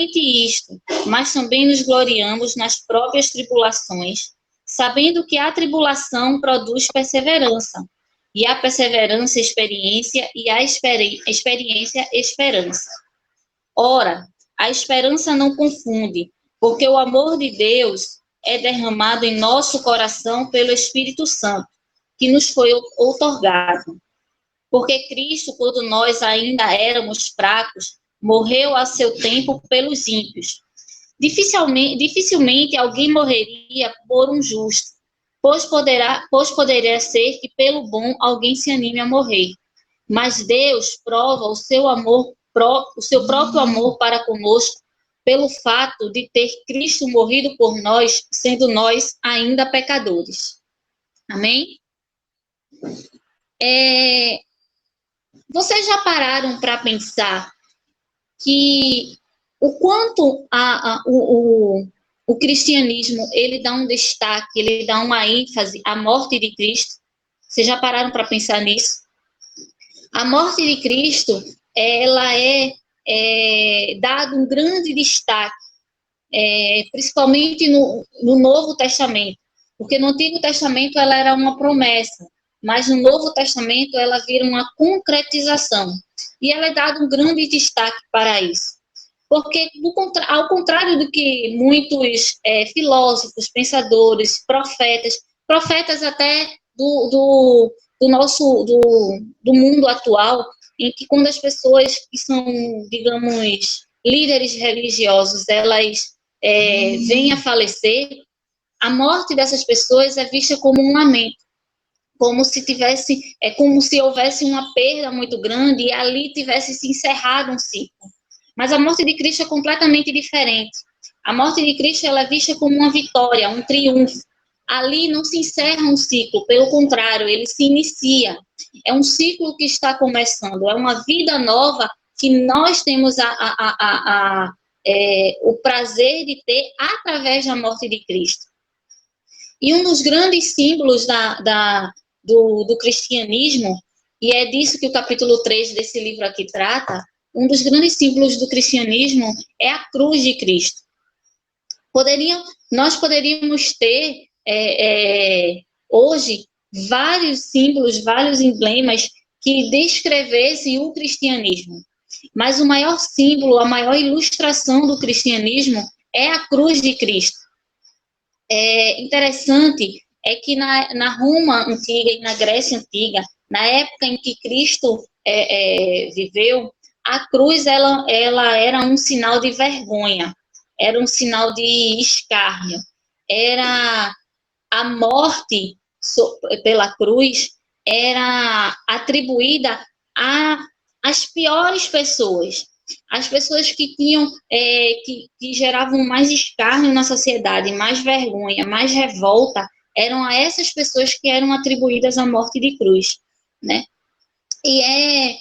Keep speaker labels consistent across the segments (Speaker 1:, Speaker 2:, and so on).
Speaker 1: isto, mas também nos gloriamos nas próprias tribulações, sabendo que a tribulação produz perseverança, e a perseverança, experiência, e a experiência, esperança. Ora, a esperança não confunde, porque o amor de Deus é derramado em nosso coração pelo Espírito Santo, que nos foi outorgado. Porque Cristo, quando nós ainda éramos fracos, morreu a seu tempo pelos ímpios. Dificilmente alguém morreria por um justo, pois poderia ser que pelo bom alguém se anime a morrer. Mas Deus prova o seu próprio amor para conosco, pelo fato de ter Cristo morrido por nós, sendo nós ainda pecadores. Amém? Vocês já pararam para pensar que o quanto o cristianismo, ele dá um destaque, ele dá uma ênfase à morte de Cristo? Vocês já pararam para pensar nisso? A morte de Cristo, ela é dado um grande destaque, principalmente no Novo Testamento, porque no Antigo Testamento ela era uma promessa, mas no Novo Testamento ela vira uma concretização, e ela é dado um grande destaque para isso. Porque, ao contrário do que muitos filósofos, pensadores, profetas até do mundo atual, em que quando as pessoas que são, digamos, líderes religiosos, elas vêm a falecer, a morte dessas pessoas é vista como um lamento, como se houvesse uma perda muito grande e ali tivesse se encerrado um ciclo. Mas a morte de Cristo é completamente diferente. A morte de Cristo ela é vista como uma vitória, um triunfo. Ali não se encerra um ciclo, pelo contrário, ele se inicia. É um ciclo que está começando, é uma vida nova que nós temos o prazer de ter através da morte de Cristo. E um dos grandes símbolos do cristianismo, e é disso que o capítulo 3 desse livro aqui trata, um dos grandes símbolos do cristianismo é a cruz de Cristo. Nós poderíamos ter, hoje, vários símbolos, vários emblemas que descrevessem o cristianismo. Mas o maior símbolo, a maior ilustração do cristianismo é a cruz de Cristo. Interessante é que na Roma antiga e na Grécia antiga, na época em que Cristo viveu, a cruz ela era um sinal de vergonha, era um sinal de escárnio, era a morte pela cruz era atribuída às piores pessoas, as pessoas que tinham que geravam mais escárnio na sociedade, mais vergonha, mais revolta, eram a essas pessoas que eram atribuídas a morte de cruz, né? E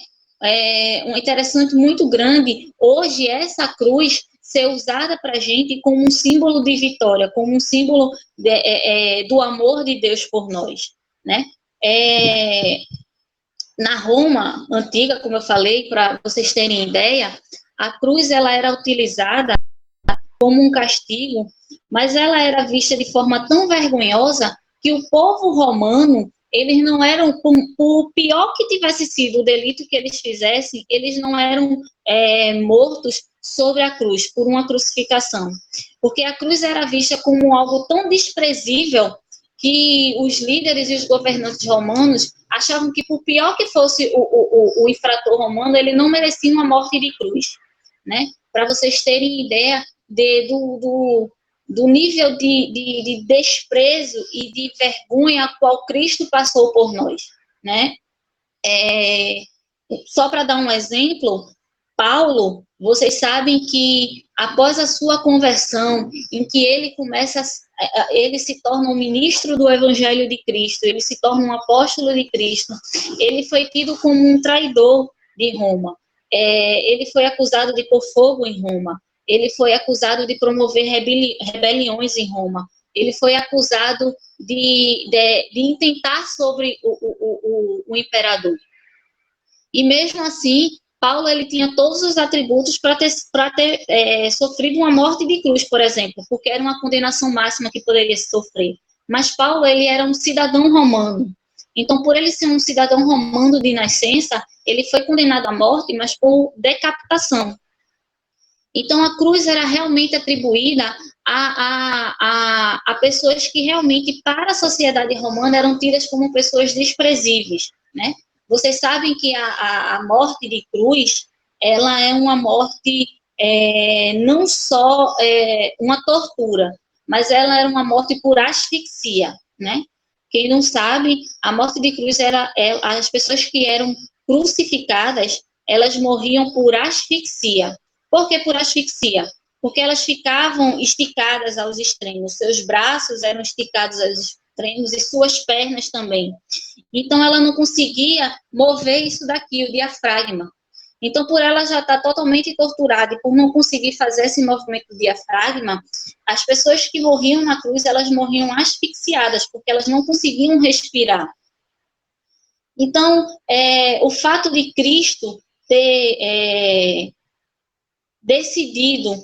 Speaker 1: um interessante muito grande hoje essa cruz ser usada para a gente como um símbolo de vitória, como um símbolo do amor de Deus por nós, né? Na Roma antiga, como eu falei, para vocês terem ideia, a cruz ela era utilizada como um castigo, mas ela era vista de forma tão vergonhosa que o povo romano, eles não eram, por pior que tivesse sido o delito que eles fizessem, eles não eram mortos sobre a cruz, por uma crucificação. Porque a cruz era vista como algo tão desprezível que os líderes e os governantes romanos achavam que, por pior que fosse o infrator romano, ele não merecia uma morte de cruz, né? Para vocês terem ideia do nível de desprezo e de vergonha a qual Cristo passou por nós, né? Só para dar um exemplo, Paulo, vocês sabem que após a sua conversão, em que ele se torna um ministro do Evangelho de Cristo, ele se torna um apóstolo de Cristo, ele foi tido como um traidor de Roma, ele foi acusado de pôr fogo em Roma, ele foi acusado de promover rebeliões em Roma, ele foi acusado de intentar sobre o imperador. E mesmo assim, Paulo, ele tinha todos os atributos para ter sofrido uma morte de cruz, por exemplo, porque era uma condenação máxima que poderia se sofrer. Mas Paulo, ele era um cidadão romano. Então, por ele ser um cidadão romano de nascença, ele foi condenado à morte, mas por decapitação. Então, a cruz era realmente atribuída a pessoas que realmente, para a sociedade romana, eram tidas como pessoas desprezíveis, né? Vocês sabem que a morte de cruz, ela é uma morte não só uma tortura, mas ela era uma morte por asfixia, né? Quem não sabe, a morte de cruz as pessoas que eram crucificadas, elas morriam por asfixia. Por que por asfixia? Porque elas ficavam esticadas aos extremos, seus braços eram esticados aos extremos e suas pernas também. Então, ela não conseguia mover isso daqui, o diafragma. Então, por ela já estar totalmente torturada e por não conseguir fazer esse movimento do diafragma, as pessoas que morriam na cruz, elas morriam asfixiadas, porque elas não conseguiam respirar. Então, o fato de Cristo ter decidido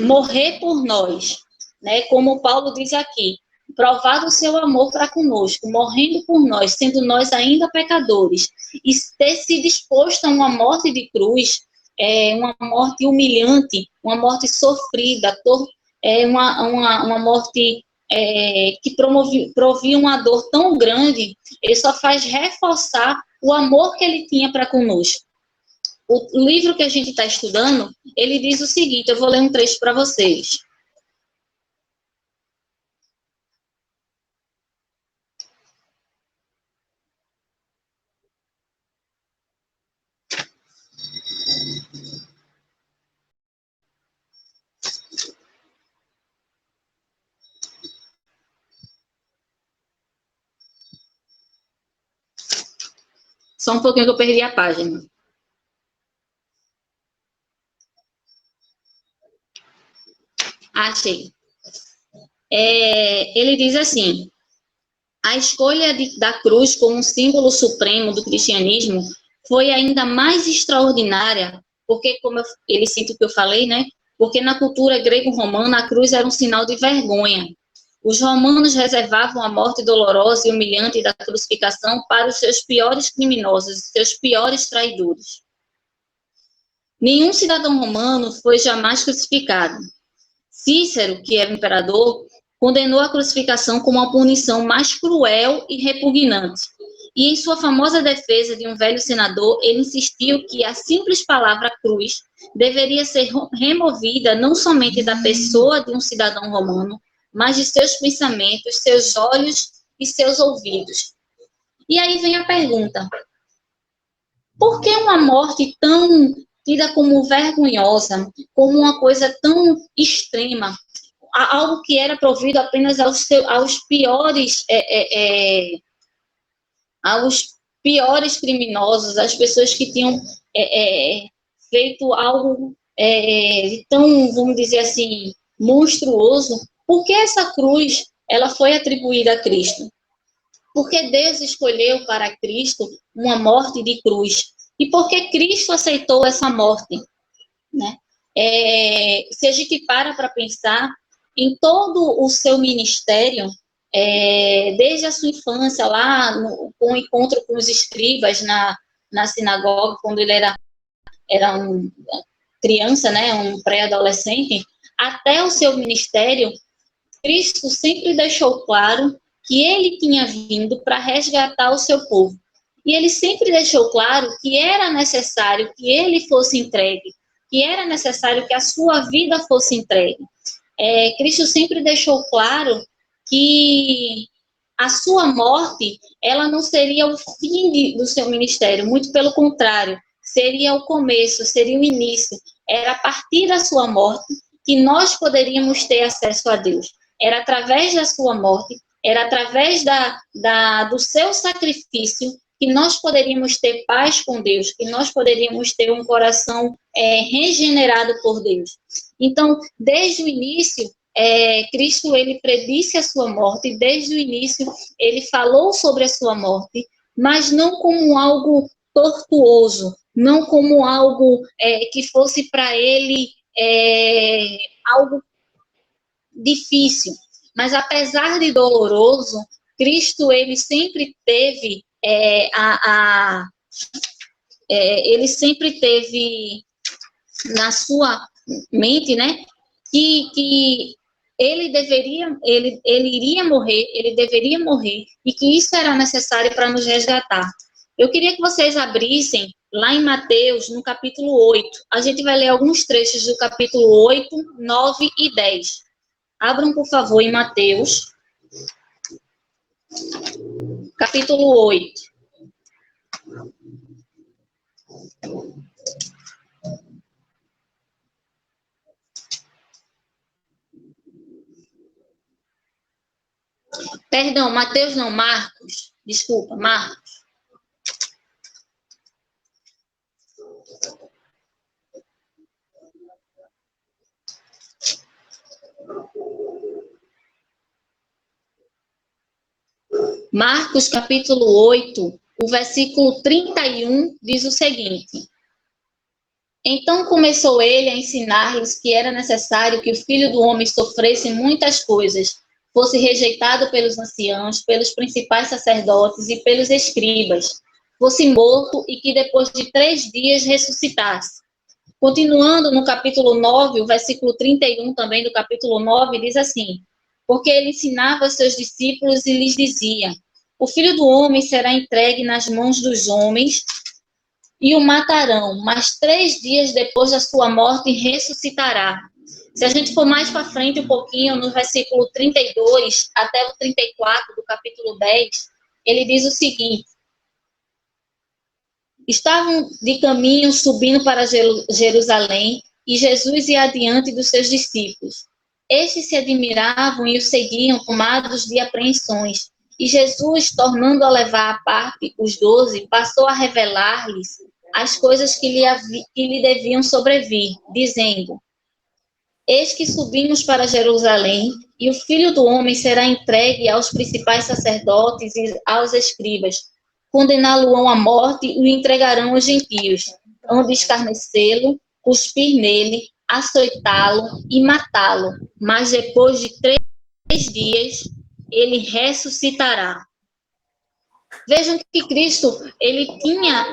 Speaker 1: morrer por nós, né? Como Paulo diz aqui, provado o seu amor para conosco, morrendo por nós, sendo nós ainda pecadores, e ter se disposto a uma morte de cruz, uma morte humilhante, uma morte sofrida, uma morte que provia uma dor tão grande, ele só faz reforçar o amor que ele tinha para conosco. O livro que a gente está estudando, ele diz o seguinte, eu vou ler um trecho para vocês. Só um pouquinho que eu perdi a página. Achei. Ele diz assim, a escolha da cruz como símbolo supremo do cristianismo foi ainda mais extraordinária, porque, como ele cita o que eu falei, né? Porque na cultura grego-romana a cruz era um sinal de vergonha. Os romanos reservavam a morte dolorosa e humilhante da crucificação para os seus piores criminosos, seus piores traidores. Nenhum cidadão romano foi jamais crucificado. Cícero, que era o imperador, condenou a crucificação como a punição mais cruel e repugnante. E em sua famosa defesa de um velho senador, ele insistiu que a simples palavra cruz deveria ser removida não somente da pessoa de um cidadão romano, mas de seus pensamentos, seus olhos e seus ouvidos. E aí vem a pergunta: por que uma morte tão tida como vergonhosa, como uma coisa tão extrema, algo que era provido apenas aos piores criminosos, às pessoas que tinham feito algo tão, vamos dizer assim, monstruoso? Por que essa cruz ela foi atribuída a Cristo? Porque Deus escolheu para Cristo uma morte de cruz. E porque Cristo aceitou essa morte, né? Se a gente para pensar em todo o seu ministério, desde a sua infância, lá com o encontro com os escribas na sinagoga, quando ele era uma criança, né, um pré-adolescente, até o seu ministério, Cristo sempre deixou claro que ele tinha vindo para resgatar o seu povo. E ele sempre deixou claro que era necessário que ele fosse entregue, que era necessário que a sua vida fosse entregue. Cristo sempre deixou claro que a sua morte, ela não seria o fim do seu ministério, muito pelo contrário, seria o começo, seria o início. Era a partir da sua morte que nós poderíamos ter acesso a Deus. Era através da sua morte, era através do seu sacrifício que nós poderíamos ter paz com Deus, que nós poderíamos ter um coração regenerado por Deus. Então, desde o início, Cristo, ele predisse a sua morte, desde o início ele falou sobre a sua morte, mas não como algo tortuoso, não como algo que fosse para ele algo difícil. Mas apesar de doloroso, Cristo ele sempre teve ele sempre teve na sua mente, né, que ele iria morrer, ele deveria morrer, e que isso era necessário para nos resgatar. Eu queria que vocês abrissem lá em Mateus, no capítulo 8. A gente vai ler alguns trechos do capítulo 8, 9 e 10. Abram, por favor, em Mateus, capítulo 8. Perdão, Mateus não, Marcos. Desculpa, Marcos. Marcos, capítulo 8, o versículo 31 diz o seguinte: Então começou ele a ensinar-lhes que era necessário que o Filho do Homem sofresse muitas coisas, fosse rejeitado pelos anciãos, pelos principais sacerdotes e pelos escribas, fosse morto e que depois de 3 dias ressuscitasse. Continuando no capítulo 9, o versículo 31 também do capítulo 9 diz assim: Porque ele ensinava aos seus discípulos e lhes dizia: O Filho do Homem será entregue nas mãos dos homens e o matarão, mas 3 dias depois da sua morte ressuscitará. Se a gente for mais para frente um pouquinho, no versículo 32 até o 34 do capítulo 10, ele diz o seguinte: Estavam de caminho subindo para Jerusalém e Jesus ia adiante dos seus discípulos. Estes se admiravam e o seguiam, tomados de apreensões. E Jesus, tornando a levar à parte os 12, passou a revelar-lhes as coisas que lhe deviam sobrevir, dizendo: Eis que subimos para Jerusalém, e o Filho do Homem será entregue aos principais sacerdotes e aos escribas. Condená-lo-ão à morte e o entregarão aos gentios. Hão de escarnecê-lo, cuspir nele, açoitá-lo e matá-lo. Mas depois de 3 dias, ele ressuscitará. Vejam que Cristo, ele tinha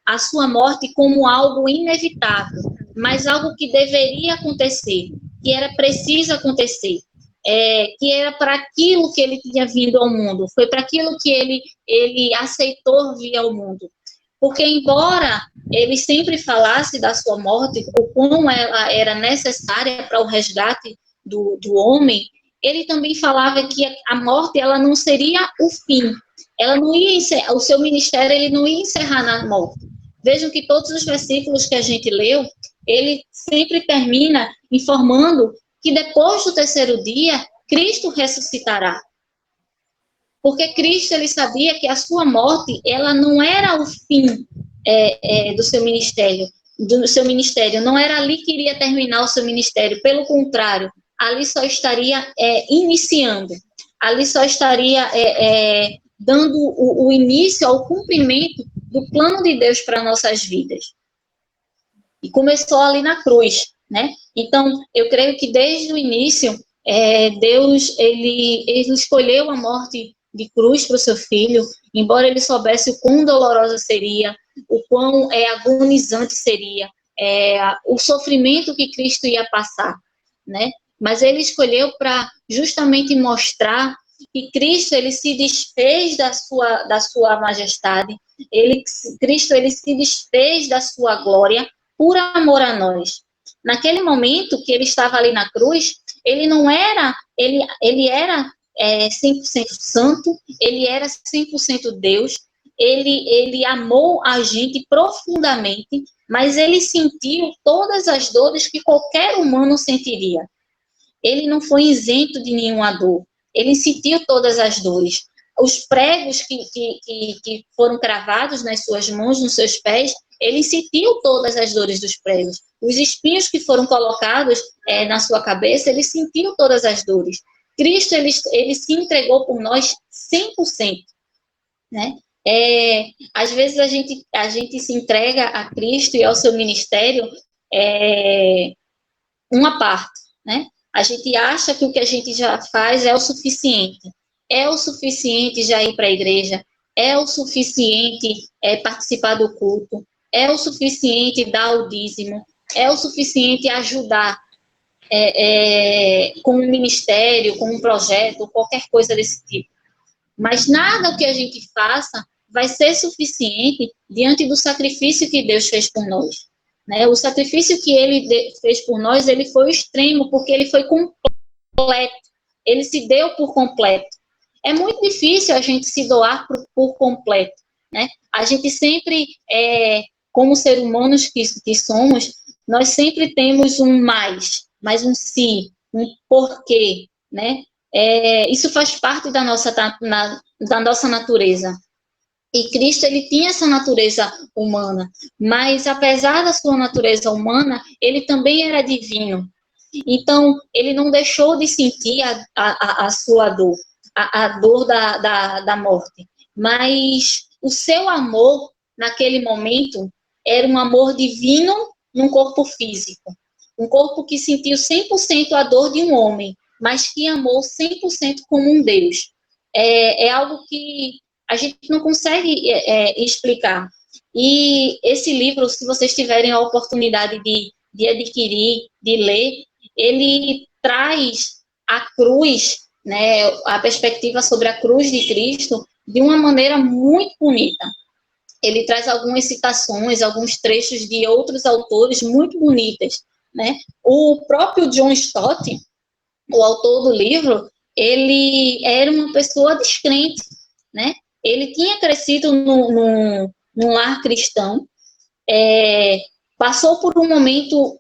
Speaker 1: a sua morte como algo inevitável, mas algo que deveria acontecer, que era preciso acontecer, que era para aquilo que ele tinha vindo ao mundo, foi para aquilo que ele aceitou vir ao mundo. Porque, embora ele sempre falasse da sua morte, o quão ela era necessária para o resgate do homem, ele também falava que a morte ela não seria o fim. Ela não ia encerrar, o seu ministério ele não ia encerrar na morte. Vejam que todos os versículos que a gente leu, ele sempre termina informando que depois do 3º dia, Cristo ressuscitará. Porque Cristo ele sabia que a sua morte ela não era o fim do seu ministério, não era ali que iria terminar o seu ministério, pelo contrário, ali só estaria iniciando, ali só estaria dando o início ao cumprimento do plano de Deus para nossas vidas. E começou ali na cruz, né? Então, eu creio que desde o início, Deus, ele escolheu a morte de cruz para o seu filho, embora ele soubesse o quão dolorosa seria, o quão agonizante seria, o sofrimento que Cristo ia passar, né? Mas ele escolheu para justamente mostrar que Cristo ele se desfez da sua majestade, Cristo ele se desfez da sua glória por amor a nós. Naquele momento que ele estava ali na cruz, ele não era, ele era 100% santo, ele era 100% Deus, ele amou a gente profundamente, mas ele sentiu todas as dores que qualquer humano sentiria. Ele não foi isento de nenhuma dor, ele sentiu todas as dores. Os pregos que foram cravados nas suas mãos, nos seus pés, ele sentiu todas as dores dos pregos. Os espinhos que foram colocados na sua cabeça, ele sentiu todas as dores. Cristo, ele se entregou por nós 100%, né? Às vezes a gente se entrega a Cristo e ao seu ministério uma parte, né? A gente acha que o que a gente já faz é o suficiente. É o suficiente já ir para a igreja, é o suficiente participar do culto, é o suficiente dar o dízimo, é o suficiente ajudar com um ministério, com um projeto, qualquer coisa desse tipo. Mas nada que a gente faça vai ser suficiente diante do sacrifício que Deus fez por nós. Né? O sacrifício que ele fez por nós, ele foi o extremo, porque ele foi completo. Ele se deu por completo. É muito difícil a gente se doar por completo. Né? A gente sempre, como seres humanos que somos, nós sempre temos um mais um si, um porquê, né? Isso faz parte da nossa natureza. E Cristo, ele tinha essa natureza humana, mas apesar da sua natureza humana, ele também era divino. Então, ele não deixou de sentir a sua dor, a dor da morte. Mas o seu amor, naquele momento, era um amor divino num corpo físico. Um corpo que sentiu 100% a dor de um homem, mas que amou 100% como um Deus. É algo que a gente não consegue explicar. E esse livro, se vocês tiverem a oportunidade de adquirir, de ler, ele traz a cruz, né, a perspectiva sobre a cruz de Cristo, de uma maneira muito bonita. Ele traz algumas citações, alguns trechos de outros autores muito bonitas, né? O próprio John Stott, o autor do livro, ele era uma pessoa descrente, né? Ele tinha crescido num lar cristão, passou por um momento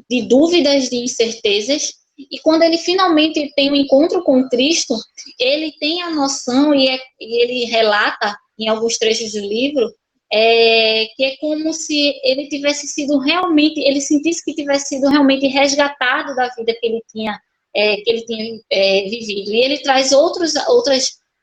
Speaker 1: de dúvidas, de incertezas, e quando ele finalmente tem um encontro com Cristo, ele tem a noção, e ele relata em alguns trechos do livro, que é como se ele tivesse sido realmente, ele sentisse que tivesse sido realmente resgatado da vida que ele tinha vivido. E ele traz outras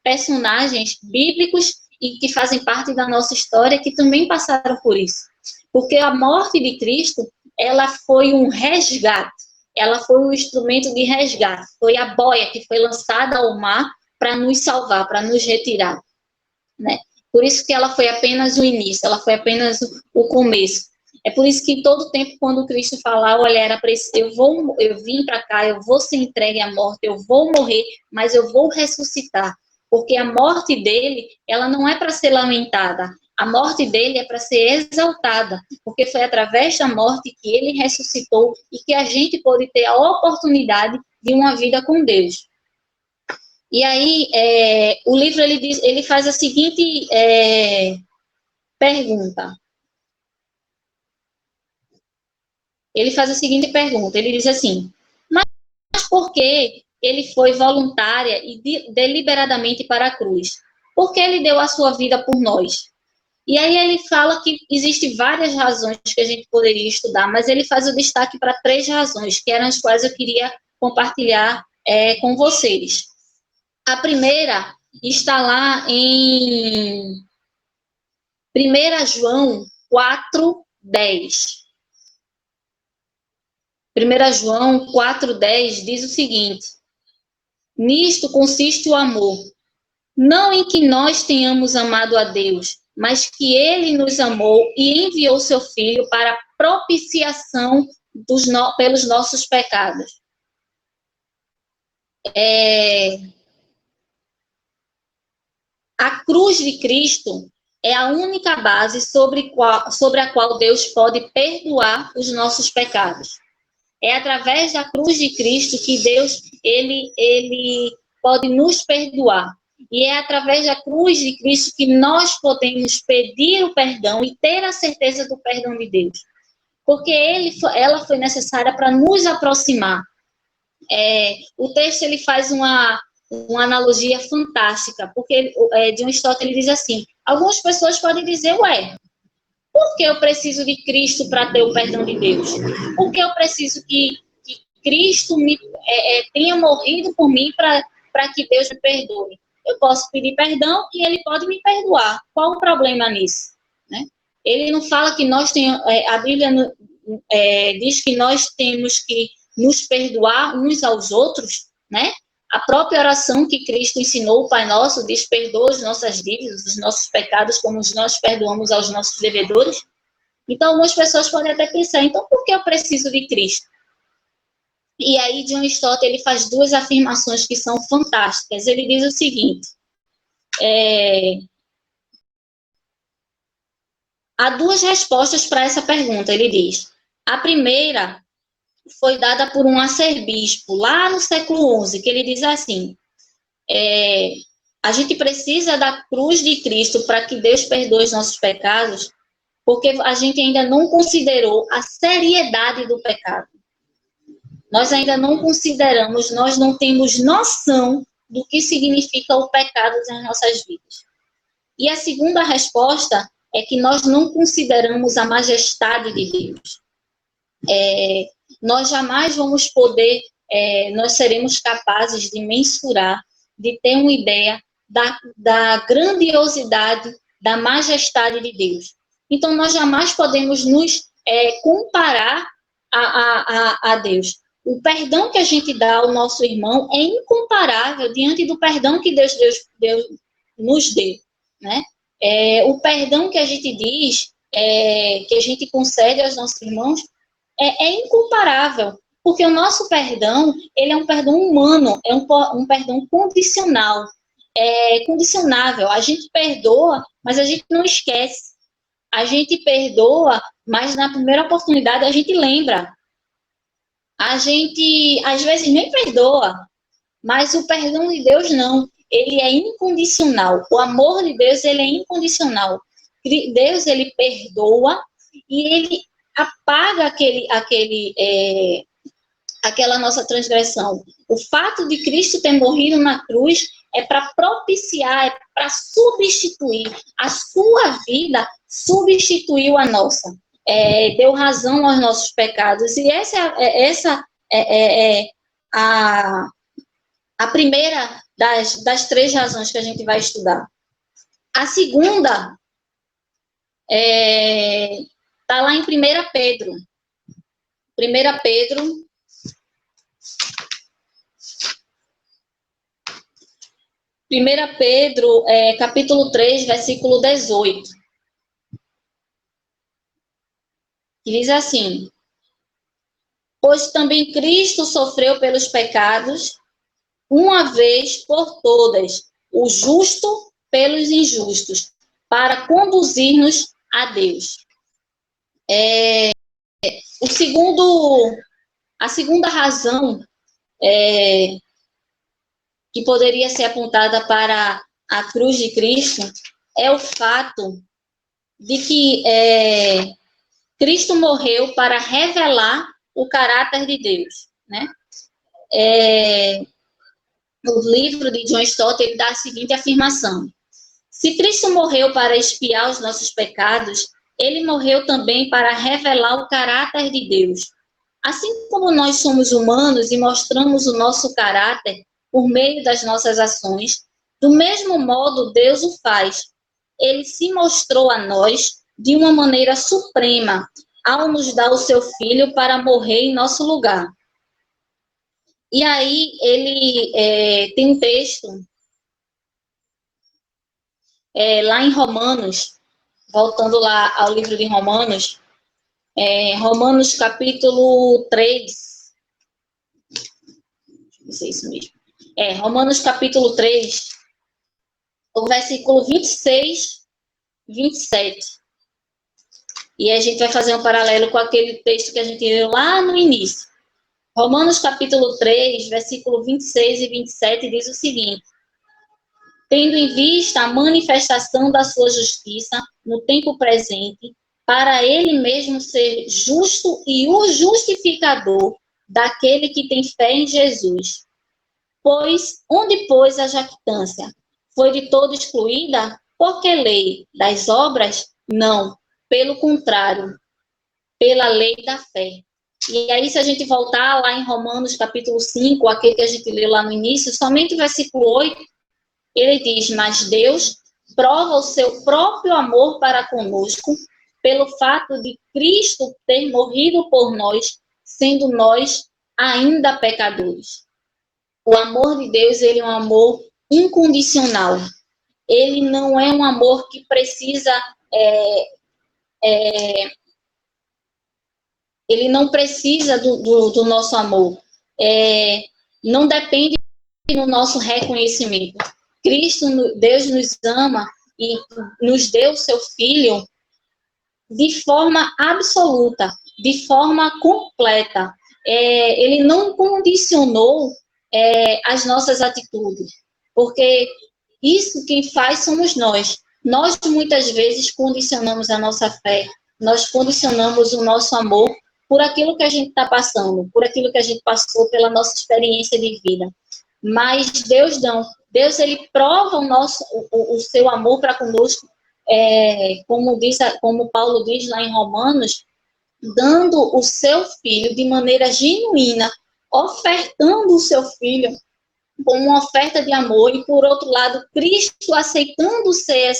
Speaker 1: personagens bíblicos e que fazem parte da nossa história que também passaram por isso. Porque a morte de Cristo, ela foi um resgate, ela foi um instrumento de resgate, foi a boia que foi lançada ao mar para nos salvar, para nos retirar, né? Por isso que ela foi apenas o início, ela foi apenas o começo. É por isso que todo tempo, quando Cristo falar, olha, era para eu vim para cá, eu vou ser entregue à morte, eu vou morrer, mas eu vou ressuscitar. Porque a morte dele, ela não é para ser lamentada, a morte dele é para ser exaltada, porque foi através da morte que ele ressuscitou e que a gente pode ter a oportunidade de uma vida com Deus. E aí, o livro ele faz a seguinte pergunta. Ele faz a seguinte pergunta, ele diz assim, mas por que ele foi voluntária e deliberadamente para a cruz? Por que ele deu a sua vida por nós? E aí ele fala que existem várias razões que a gente poderia estudar, mas ele faz o destaque para 3 razões, que eram as quais eu queria compartilhar com vocês. A primeira está lá em 1 João 4:10. 1 João 4:10 diz o seguinte: nisto consiste o amor, não em que nós tenhamos amado a Deus, mas que ele nos amou e enviou seu Filho para propiciação pelos nossos pecados. A cruz de Cristo é a única base sobre a qual Deus pode perdoar os nossos pecados. É através da cruz de Cristo que Deus ele pode nos perdoar. E é através da cruz de Cristo que nós podemos pedir o perdão e ter a certeza do perdão de Deus. Porque ela foi necessária para nos aproximar. O texto ele faz uma analogia fantástica, porque John Stott ele diz assim, algumas pessoas podem dizer, por que eu preciso de Cristo para ter o perdão de Deus? Por que eu preciso que Cristo tenha morrido por mim para que Deus me perdoe? Eu posso pedir perdão e ele pode me perdoar. Qual o problema nisso? Né? Ele não fala que nós temos... a Bíblia diz que nós temos que nos perdoar uns aos outros, né? A própria oração que Cristo ensinou, o Pai Nosso, diz: perdoa as nossas dívidas, os nossos pecados, como nós perdoamos aos nossos devedores. Então, algumas pessoas podem até pensar, então, por que eu preciso de Cristo? E aí, John Stott, ele faz duas afirmações que são fantásticas. Ele diz o seguinte: há duas respostas para essa pergunta. Ele diz: a primeira foi dada por um arcebispo lá no século XI, que ele diz assim: a gente precisa da cruz de Cristo para que Deus perdoe os nossos pecados, porque a gente ainda não considerou a seriedade do pecado. Nós ainda não consideramos, nós não temos noção do que significa o pecado nas nossas vidas. E a segunda resposta é que nós não consideramos a majestade de Deus. Nós jamais vamos poder, nós seremos capazes de mensurar, de ter uma ideia da grandiosidade, da majestade de Deus. Então, nós jamais podemos nos comparar a Deus. O perdão que a gente dá ao nosso irmão é incomparável diante do perdão que Deus nos deu, né? O perdão que a gente diz, que a gente concede aos nossos irmãos, é incomparável, porque o nosso perdão, ele é um perdão humano, é um perdão condicional, condicionável. A gente perdoa, mas a gente não esquece. A gente perdoa, mas na primeira oportunidade a gente lembra. A gente, às vezes, nem perdoa, mas o perdão de Deus não. Ele é incondicional. O amor de Deus, ele é incondicional. Deus, ele perdoa e ele apaga aquela nossa transgressão. O fato de Cristo ter morrido na cruz é para propiciar, é para substituir. A sua vida substituiu a nossa. Deu razão aos nossos pecados. E essa é a primeira das três razões que a gente vai estudar. A segunda está lá em 1 Pedro. 1 Pedro, capítulo 3, versículo 18. Que diz assim: pois também Cristo sofreu pelos pecados, uma vez por todas, o justo pelos injustos, para conduzir-nos a Deus. A segunda razão que poderia ser apontada para a cruz de Cristo é o fato de que Cristo morreu para revelar o caráter de Deus, né? O livro de John Stott, ele dá a seguinte afirmação: se Cristo morreu para expiar os nossos pecados, ele morreu também para revelar o caráter de Deus. Assim como nós somos humanos e mostramos o nosso caráter por meio das nossas ações, do mesmo modo Deus o faz. Ele se mostrou a nós de uma maneira suprema, ao nos dar o seu Filho para morrer em nosso lugar. E aí ele tem um texto lá em Romanos, voltando lá ao livro de Romanos, Romanos capítulo 3, não sei isso mesmo, Romanos capítulo 3, o versículo 26, 27. E a gente vai fazer um paralelo com aquele texto que a gente leu lá no início. Romanos capítulo 3, versículo 26 e 27 diz o seguinte: tendo em vista a manifestação da sua justiça no tempo presente, para ele mesmo ser justo e o justificador daquele que tem fé em Jesus. Pois, onde, pois, a jactância? Foi de todo excluída? Por que lei? Das obras? Não. Pelo contrário, pela lei da fé. E aí, se a gente voltar lá em Romanos capítulo 5, aquele que a gente leu lá no início, somente o versículo 8, ele diz: mas Deus prova o seu próprio amor para conosco pelo fato de Cristo ter morrido por nós, sendo nós ainda pecadores. O amor de Deus, ele é um amor incondicional. Ele não é um amor que precisa... ele não precisa do nosso amor. Não depende do nosso reconhecimento. Cristo, Deus nos ama e nos deu seu Filho de forma absoluta, de forma completa. Ele não condicionou as nossas atitudes, porque isso quem faz somos nós. Nós, muitas vezes, condicionamos a nossa fé, nós condicionamos o nosso amor por aquilo que a gente está passando, por aquilo que a gente passou pela nossa experiência de vida. Mas Deus não. Deus, ele prova o seu amor para conosco, como Paulo diz lá em Romanos, dando o seu Filho de maneira genuína, ofertando o seu Filho como uma oferta de amor, e por outro lado, Cristo aceitando ser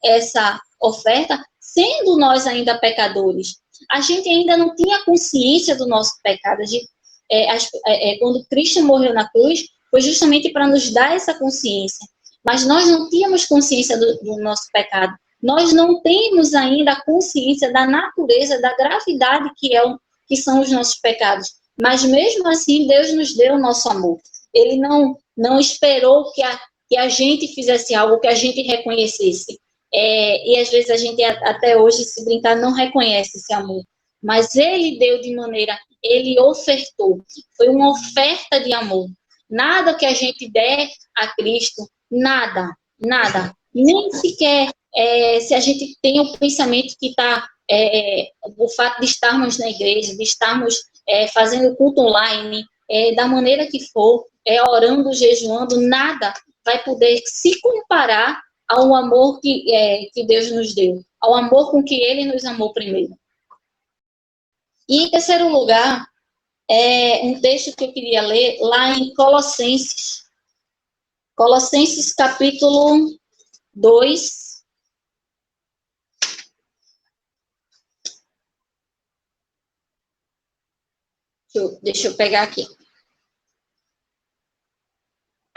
Speaker 1: essa oferta, sendo nós ainda pecadores. A gente ainda não tinha consciência do nosso pecado. Quando Cristo morreu na cruz, foi justamente para nos dar essa consciência. Mas nós não tínhamos consciência do nosso pecado. Nós não temos ainda a consciência da natureza, da gravidade que são os nossos pecados. Mas mesmo assim, Deus nos deu o nosso amor. Ele não esperou que a gente fizesse algo, que a gente reconhecesse. E às vezes a gente, até hoje, se brincar, não reconhece esse amor. Mas ele deu ele ofertou. Foi uma oferta de amor. Nada que a gente der a Cristo, nada. Nem sequer se a gente tem o pensamento que está, o fato de estarmos na igreja, de estarmos fazendo culto online, da maneira que for, orando, jejuando, nada vai poder se comparar ao amor que Deus nos deu, ao amor com que Ele nos amou primeiro. E, em terceiro lugar, um texto que eu queria ler, lá em Colossenses. Colossenses, capítulo 2. Deixa eu pegar aqui.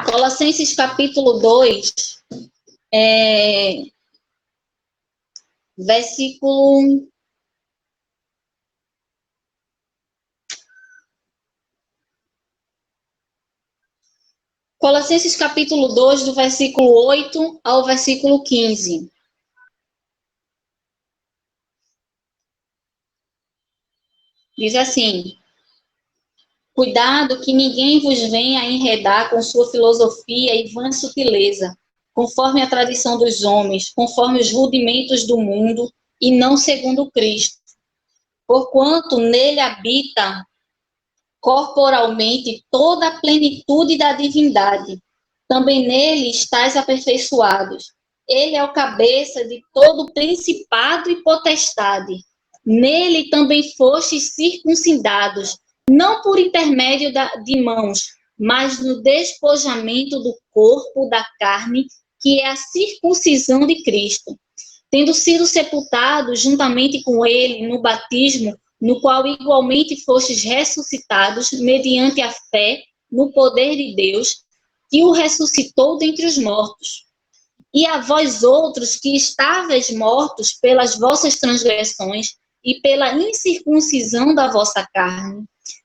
Speaker 1: Colossenses, capítulo 2, versículo... Colossenses, capítulo 2, do versículo 8 ao versículo 15. Diz assim: cuidado que ninguém vos venha a enredar com sua filosofia e vã sutileza, conforme a tradição dos homens, conforme os rudimentos do mundo, e não segundo Cristo. Porquanto nele habita corporalmente toda a plenitude da divindade. Também nele estáis aperfeiçoados. Ele é o cabeça de todo principado e potestade. Nele também fostes circuncidados, não por intermédio de mãos, mas no despojamento do corpo da carne, que é a circuncisão de Cristo, tendo sido sepultados juntamente com ele no batismo, no qual igualmente fostes ressuscitados mediante a fé no poder de Deus, que o ressuscitou dentre os mortos. E a vós outros que estáveis mortos pelas vossas transgressões e pela incircuncisão da vossa carne,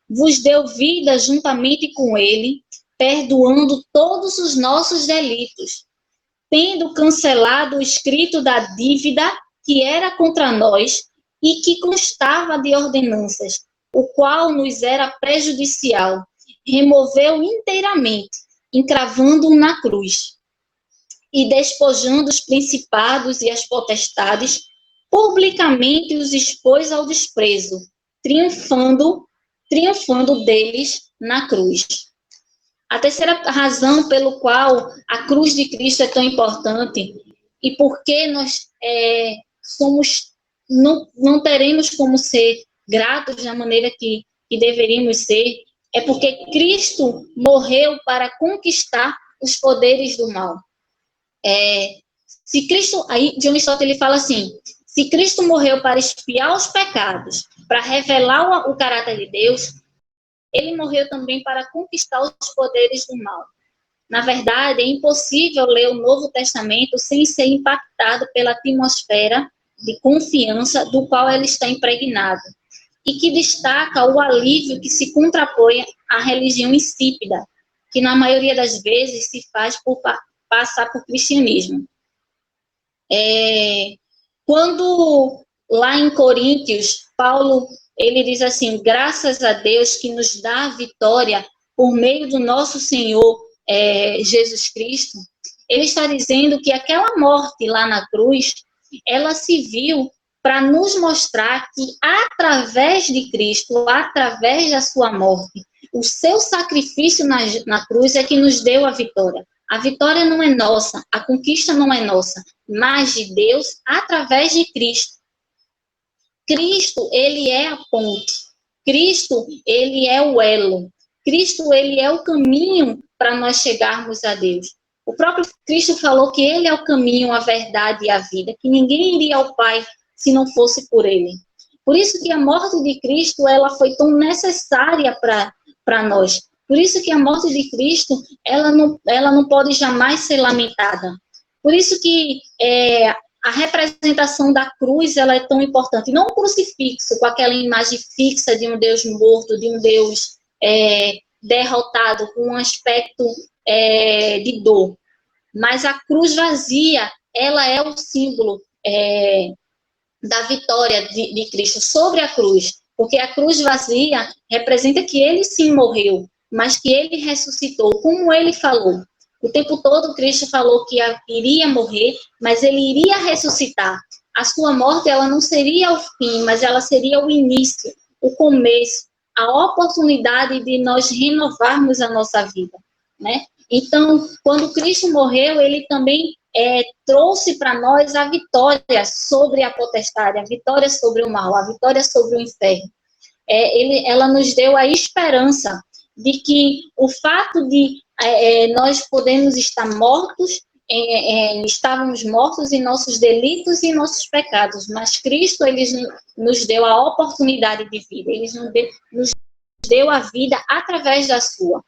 Speaker 1: vos deu vida juntamente com ele, perdoando todos os nossos delitos, tendo cancelado o escrito da dívida que era contra nós e que constava de ordenanças, o qual nos era prejudicial, removeu inteiramente, encravando-o na cruz, e despojando os principados e as potestades, publicamente os expôs ao desprezo, triunfando deles na cruz. A terceira razão pelo qual a cruz de Cristo é tão importante e porque nós não teremos como ser gratos da maneira que deveríamos ser, é porque Cristo morreu para conquistar os poderes do mal. Se Cristo, aí John Stott ele fala assim, se Cristo morreu para expiar os pecados, para revelar o caráter de Deus, ele morreu também para conquistar os poderes do mal. Na verdade, é impossível ler o Novo Testamento sem ser impactado pela atmosfera de confiança do qual ele está impregnado, e que destaca o alívio que se contrapõe à religião insípida, que na maioria das vezes se faz por passar por cristianismo. Quando lá em Coríntios, Paulo ele diz assim, graças a Deus que nos dá a vitória por meio do nosso Senhor Jesus Cristo, ele está dizendo que aquela morte lá na cruz, ela se viu para nos mostrar que através de Cristo, através da sua morte, o seu sacrifício na cruz é que nos deu a vitória. A vitória não é nossa, a conquista não é nossa, mas de Deus através de Cristo. Cristo, ele é a ponte. Cristo, ele é o elo. Cristo, ele é o caminho para nós chegarmos a Deus. O próprio Cristo falou que ele é o caminho, a verdade e a vida, que ninguém iria ao Pai se não fosse por ele. Por isso que a morte de Cristo, ela foi tão necessária para nós. Por isso que a morte de Cristo, ela não pode jamais ser lamentada. Por isso que a representação da cruz, ela é tão importante. Não o crucifixo, com aquela imagem fixa de um Deus morto, de um Deus derrotado, com um aspecto de dor. Mas a cruz vazia, ela é o símbolo da vitória de Cristo sobre a cruz. Porque a cruz vazia representa que ele sim morreu, mas que ele ressuscitou, como ele falou. O tempo todo Cristo falou que iria morrer, mas ele iria ressuscitar. A sua morte, ela não seria o fim, mas ela seria o início, o começo, a oportunidade de nós renovarmos a nossa vida, né? Então, quando Cristo morreu, ele também trouxe para nós a vitória sobre a potestade, a vitória sobre o mal, a vitória sobre o inferno. Ela nos deu a esperança de que o fato de nós podemos estar mortos, estávamos mortos em nossos delitos e nossos pecados, mas Cristo, ele nos deu a oportunidade de vida, ele nos deu a vida através da sua.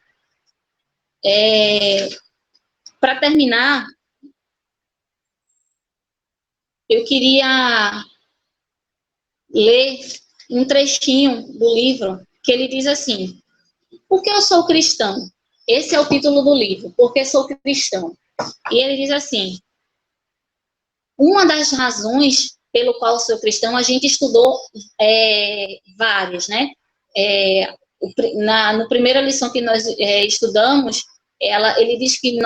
Speaker 1: Para terminar, eu queria ler um trechinho do livro, que ele diz assim, por que eu sou cristão? Esse é o título do livro, Por que sou cristão? E ele diz assim, uma das razões pelo qual sou cristão, a gente estudou várias, né? Na primeira lição que nós estudamos, ele diz que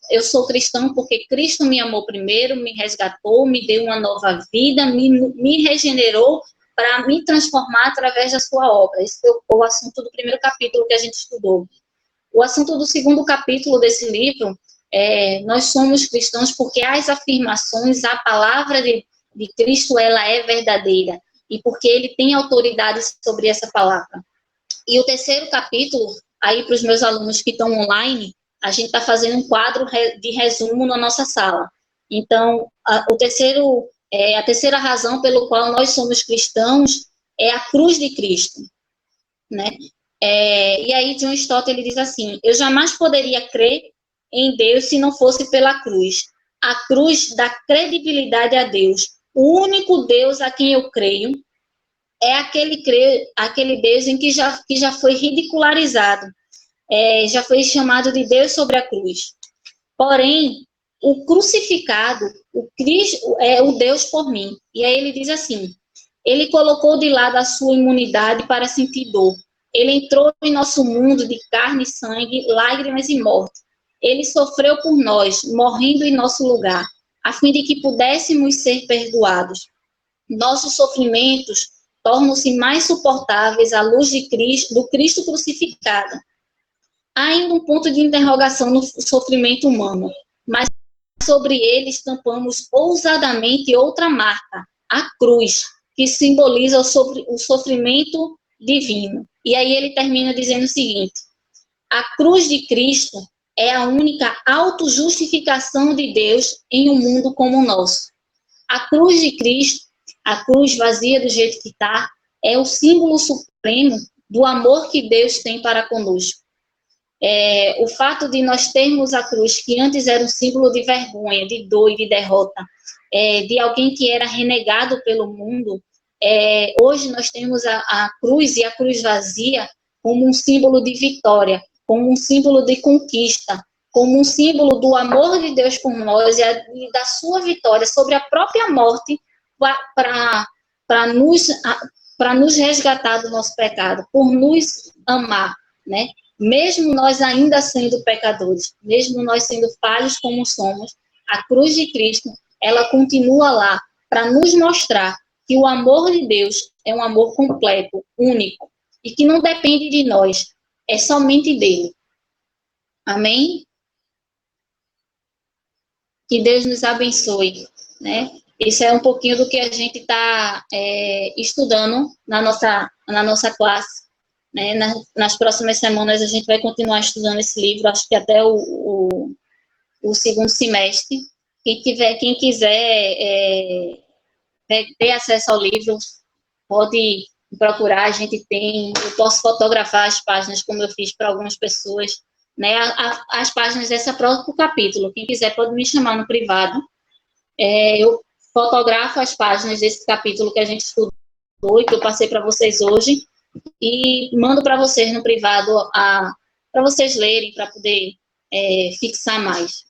Speaker 1: eu sou cristão porque Cristo me amou primeiro, me resgatou, me deu uma nova vida, me regenerou para me transformar através da sua obra. Esse foi o assunto do primeiro capítulo que a gente estudou. O assunto do segundo capítulo desse livro, nós somos cristãos porque as afirmações, a palavra de Cristo, ela é verdadeira, e porque ele tem autoridade sobre essa palavra. E o terceiro capítulo, aí para os meus alunos que estão online, a gente está fazendo um quadro de resumo na nossa sala. Então, a terceira razão pelo qual nós somos cristãos é a cruz de Cristo, né? E aí John Stott, ele diz assim, eu jamais poderia crer em Deus se não fosse pela cruz. A cruz dá credibilidade a Deus. O único Deus a quem eu creio é aquele Deus em que já foi ridicularizado, já foi chamado de Deus sobre a cruz. Porém, o crucificado, o Cristo, é o Deus por mim. E aí ele diz assim, ele colocou de lado a sua imunidade para sentir dor. Ele entrou em nosso mundo de carne e sangue, lágrimas e morte. Ele sofreu por nós, morrendo em nosso lugar, a fim de que pudéssemos ser perdoados. Nossos sofrimentos tornam-se mais suportáveis à luz do Cristo crucificado. Há ainda um ponto de interrogação no sofrimento humano, mas sobre ele estampamos ousadamente outra marca, a cruz, que simboliza o sofrimento divino. E aí ele termina dizendo o seguinte, a cruz de Cristo é a única autojustificação de Deus em um mundo como o nosso. A cruz de Cristo, a cruz vazia do jeito que está, é o símbolo supremo do amor que Deus tem para conosco. O fato de nós termos a cruz, que antes era um símbolo de vergonha, de dor e de derrota, de alguém que era renegado pelo mundo, hoje nós temos a cruz e a cruz vazia como um símbolo de vitória, como um símbolo de conquista, como um símbolo do amor de Deus por nós e da sua vitória sobre a própria morte para nos resgatar do nosso pecado, por nos amar, né? Mesmo nós ainda sendo pecadores, mesmo nós sendo falhos como somos, a cruz de Cristo, ela continua lá para nos mostrar que o amor de Deus é um amor completo, único, e que não depende de nós, é somente dele. Amém? Que Deus nos abençoe, né? Isso é um pouquinho do que a gente está estudando na nossa classe, né? Nas próximas semanas a gente vai continuar estudando esse livro, acho que até o segundo semestre. Quem quiser ter acesso ao livro, pode procurar, eu posso fotografar as páginas, como eu fiz para algumas pessoas, né, as páginas desse próprio capítulo. Quem quiser pode me chamar no privado. Eu fotografo as páginas desse capítulo que a gente estudou e que eu passei para vocês hoje e mando para vocês no privado para vocês lerem, para poder fixar mais.